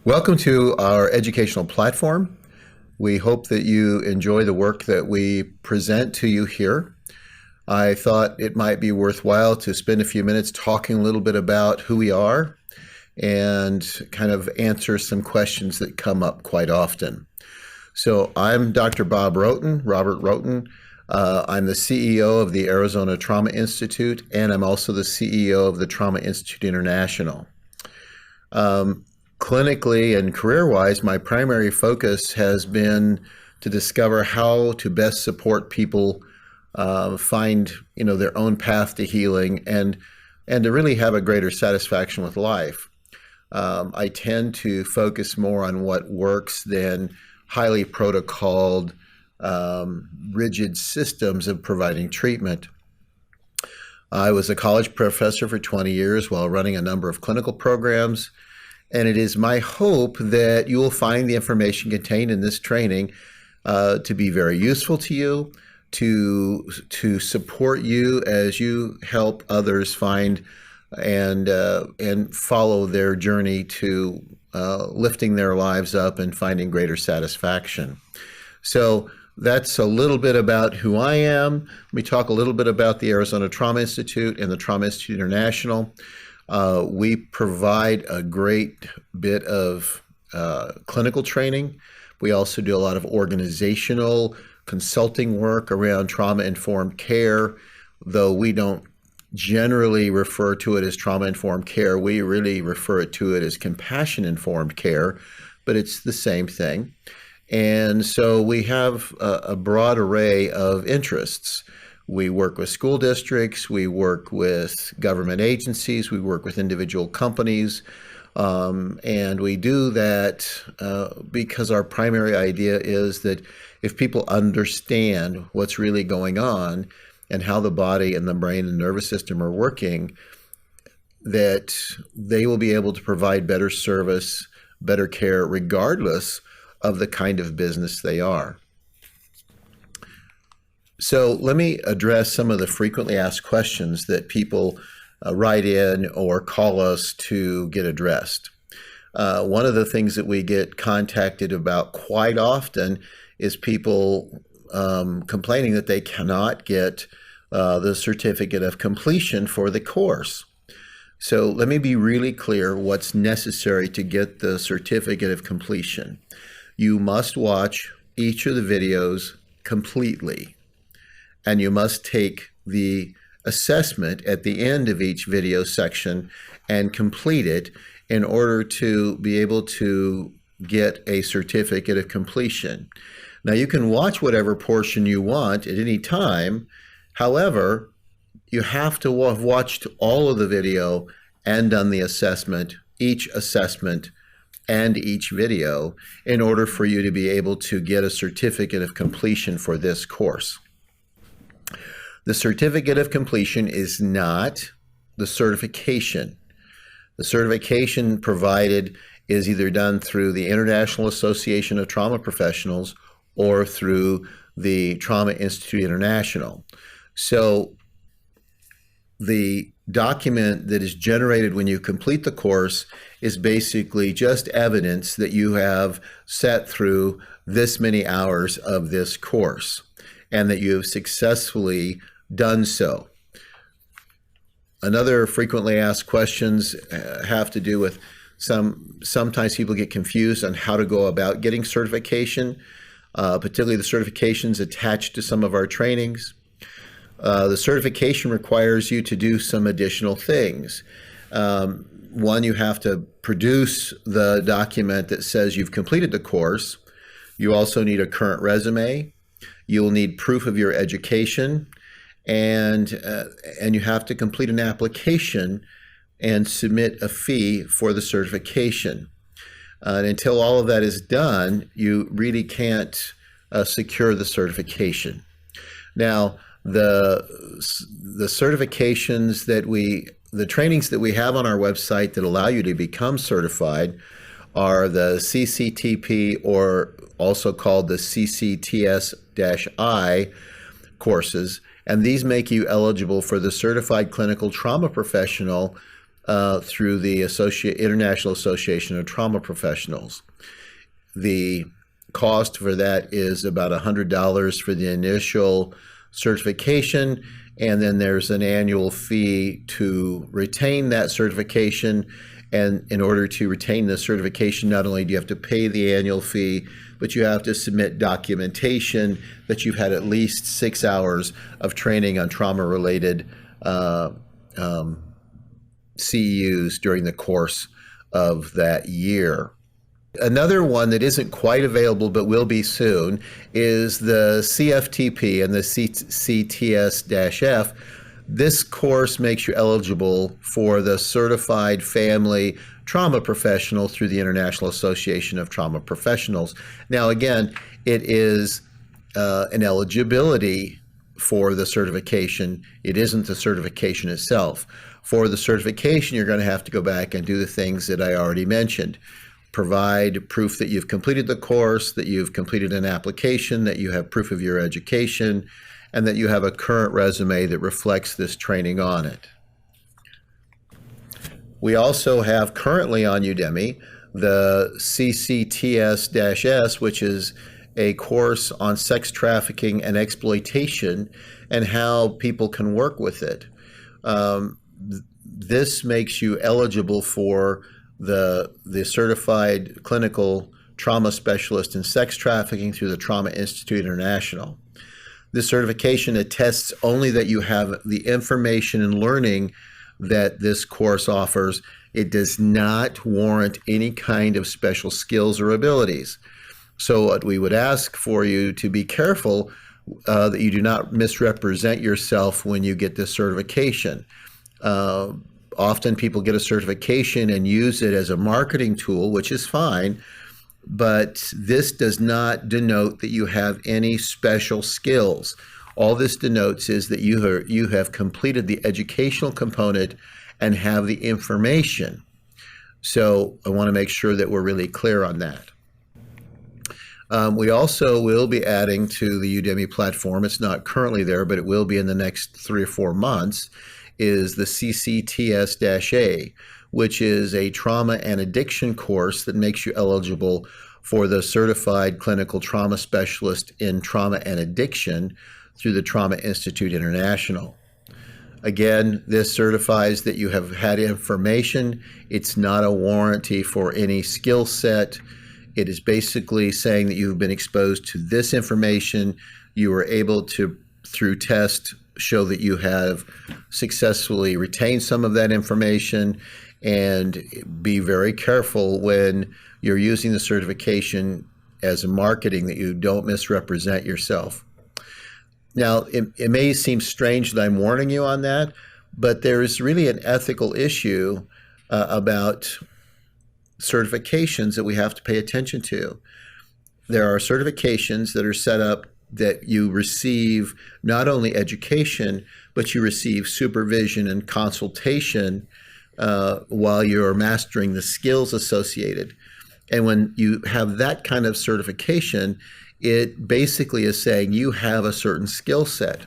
Welcome to our educational platform. We hope that you enjoy the work that we present to you here. I thought it might be worthwhile to spend a few minutes talking a little bit about who we are and kind of answer some questions that come up quite often. So I'm Dr. Robert Rhoton. I'm the CEO of the Arizona Trauma Institute, and I'm also the CEO of the Trauma Institute International. Clinically and career-wise, my primary focus has been to discover how to best support people find their own path to healing and to really have a greater satisfaction with life. I tend to focus more on what works than highly protocoled, rigid systems of providing treatment. I was a college professor for 20 years while running a number of clinical programs. And it is my hope that you will find the information contained in this training to be very useful to you, to support you as you help others find and follow their journey to lifting their lives up and finding greater satisfaction. So that's a little bit about who I am. Let me talk a little bit about the Arizona Trauma Institute and the Trauma Institute International. We provide a great bit of clinical training. We also do a lot of organizational consulting work around trauma-informed care, though we don't generally refer to it as trauma-informed care. We really refer to it as compassion-informed care, but it's the same thing. And so we have a broad array of interests. We work with school districts, we work with government agencies, we work with individual companies, and we do that because our primary idea is that if people understand what's really going on and how the body and the brain and nervous system are working, that they will be able to provide better service, better care, regardless of the kind of business they are. So let me address some of the frequently asked questions that people write in or call us to get addressed. One of the things that we get contacted about quite often is people complaining that they cannot get the certificate of completion for the course. So let me be really clear what's necessary to get the certificate of completion. You must watch each of the videos completely. And you must take the assessment at the end of each video section and complete it in order to be able to get a certificate of completion. Now, you can watch whatever portion you want at any time. However, you have to have watched all of the video and done the assessment, each assessment and each video, in order for you to be able to get a certificate of completion for this course. The certificate of completion is not the certification. The certification provided is either done through the International Association of Trauma Professionals or through the Trauma Institute International. So the document that is generated when you complete the course is basically just evidence that you have sat through this many hours of this course and that you have successfully done so. Another frequently asked questions have to do with sometimes people get confused on how to go about getting certification, particularly the certifications attached to some of our trainings. The certification requires you to do some additional things. One, you have to produce the document that says you've completed the course. You also need a current resume. You'll need proof of your education, and you have to complete an application and submit a fee for the certification. And until all of that is done, you really can't secure the certification. Now, the certifications the trainings that we have on our website that allow you to become certified are the CCTP, or also called the CCTS-I courses, and these make you eligible for the Certified Clinical Trauma Professional through the International Association of Trauma Professionals. The cost for that is about $100 for the initial certification, and then there's an annual fee to retain that certification. And in order to retain the certification, not only do you have to pay the annual fee, but you have to submit documentation that you've had at least 6 hours of training on trauma-related CEUs during the course of that year. Another one that isn't quite available but will be soon is the CFTP and the CTS-F. This course makes you eligible for the Certified Family Trauma Professional through the International Association of Trauma Professionals. Now, again, it is an eligibility for the certification. It isn't the certification itself. For the certification, you're going to have to go back and do the things that I already mentioned. Provide proof that you've completed the course, that you've completed an application, that you have proof of your education, and that you have a current resume that reflects this training on it. We also have currently on Udemy the CCTS-S, which is a course on sex trafficking and exploitation and how people can work with it. This makes you eligible for the Certified Clinical Trauma Specialist in Sex Trafficking through the Trauma Institute International. This certification attests only that you have the information and learning that this course offers. It does not warrant any kind of special skills or abilities. So what we would ask for you to be careful that you do not misrepresent yourself when you get this certification. Often people get a certification and use it as a marketing tool, which is fine, but this does not denote that you have any special skills. All this denotes is that you have completed the educational component and have the information. So I want to make sure that we're really clear on that. We also will be adding to the Udemy platform, it's not currently there, but it will be in the next 3 or 4 months, is the CCTS-A, which is a trauma and addiction course that makes you eligible for the Certified Clinical Trauma Specialist in Trauma and Addiction through the Trauma Institute International. Again, this certifies that you have had information. It's not a warranty for any skill set. It is basically saying that you've been exposed to this information. You were able to, through test, show that you have successfully retained some of that information, and be very careful when you're using the certification as a marketing that you don't misrepresent yourself. Now, it may seem strange that I'm warning you on that, but there is really an ethical issue about certifications that we have to pay attention to. There are certifications that are set up that you receive not only education, but you receive supervision and consultation while you're mastering the skills associated. And when you have that kind of certification, it basically is saying you have a certain skill set.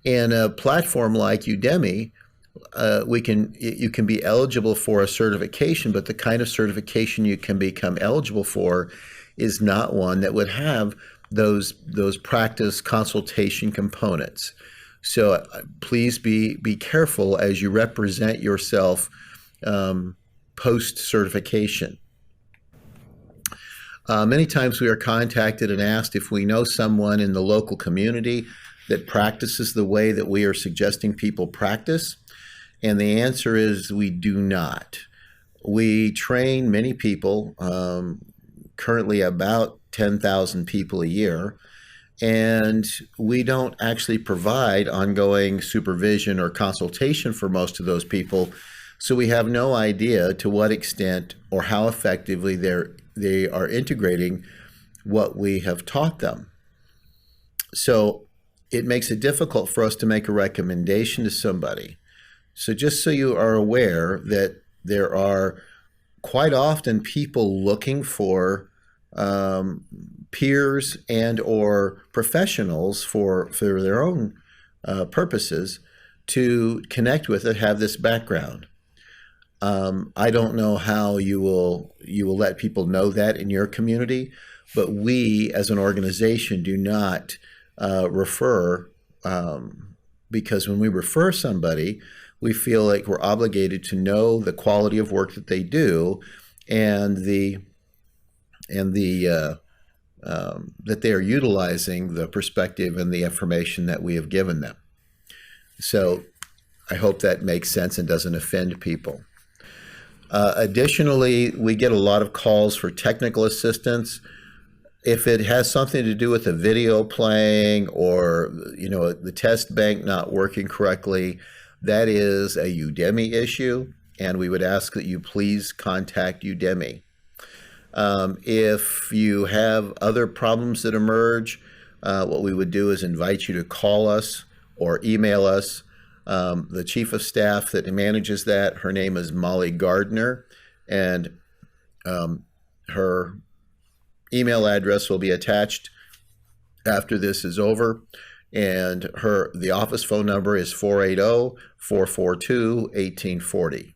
In a platform like Udemy, you can be eligible for a certification, but the kind of certification you can become eligible for is not one that would have those practice consultation components. So please be careful as you represent yourself post-certification. Many times we are contacted and asked if we know someone in the local community that practices the way that we are suggesting people practice. And the answer is we do not. We train many people, currently about 10,000 people a year, and we don't actually provide ongoing supervision or consultation for most of those people. So we have no idea to what extent or how effectively they are integrating what we have taught them. So it makes it difficult for us to make a recommendation to somebody. So just so you are aware that there are quite often people looking for peers and or professionals for their own purposes to connect with that have this background. I don't know how you will let people know that in your community, but we as an organization do not refer, because when we refer somebody, we feel like we're obligated to know the quality of work that they do, and that they are utilizing the perspective and the information that we have given them. So I hope that makes sense and doesn't offend people. Additionally, we get a lot of calls for technical assistance. If it has something to do with a video playing, or the test bank not working correctly, that is a Udemy issue, and we would ask that you please contact Udemy. If you have other problems that emerge, what we would do is invite you to call us or email us. The chief of staff that manages that, her name is Molly Gardner, and her email address will be attached after this is over. And the office phone number is 480-442-1840.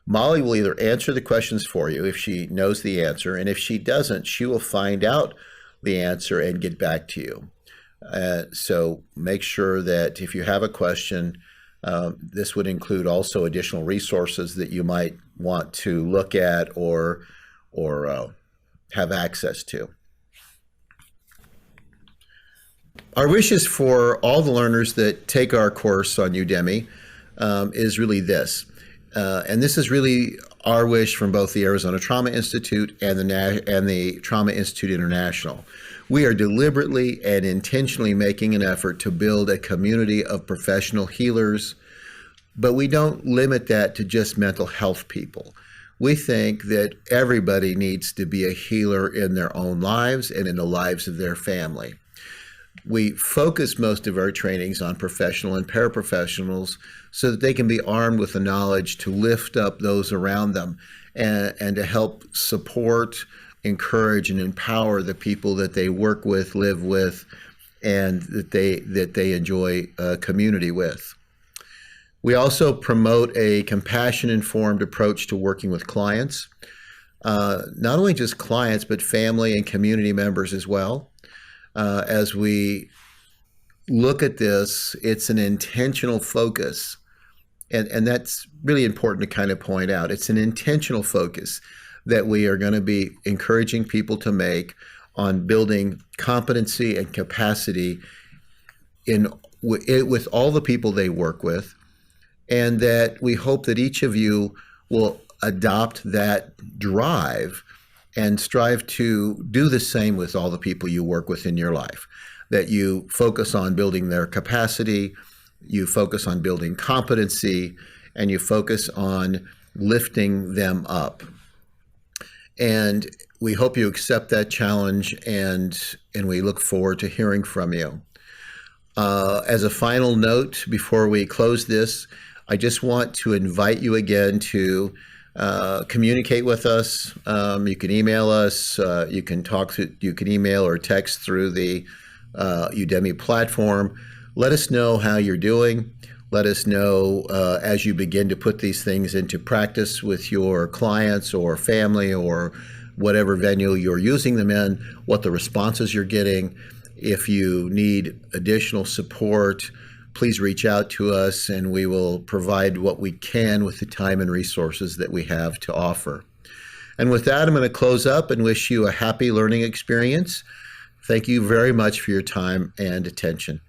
Molly will either answer the questions for you if she knows the answer, and if she doesn't, she will find out the answer and get back to you. So make sure that if you have a question, this would include also additional resources that you might want to look at or have access to. Our wishes for all the learners that take our course on Udemy is really this. And this is really our wish from both the Arizona Trauma Institute and the Trauma Institute International. We are deliberately and intentionally making an effort to build a community of professional healers, but we don't limit that to just mental health people. We think that everybody needs to be a healer in their own lives and in the lives of their family. We focus most of our trainings on professional and paraprofessionals so that they can be armed with the knowledge to lift up those around them and to help support, encourage, and empower the people that they work with, live with, and that they enjoy community with. We also promote a compassion-informed approach to working with clients, not only just clients, but family and community members as well. As we look at this, it's an intentional focus, and that's really important to kind of point out. It's an intentional focus that we are going to be encouraging people to make on building competency and capacity with all the people they work with, and that we hope that each of you will adopt that drive and strive to do the same with all the people you work with in your life, that you focus on building their capacity, you focus on building competency, and you focus on lifting them up. And we hope you accept that challenge, and we look forward to hearing from you. As a final note, before we close this, I just want to invite you again to communicate with us. You can email us. You can email or text through the Udemy platform. Let us know how you're doing. Let us know as you begin to put these things into practice with your clients or family or whatever venue you're using them in, what the responses you're getting. If you need additional support, please reach out to us, and we will provide what we can with the time and resources that we have to offer. And with that, I'm going to close up and wish you a happy learning experience. Thank you very much for your time and attention.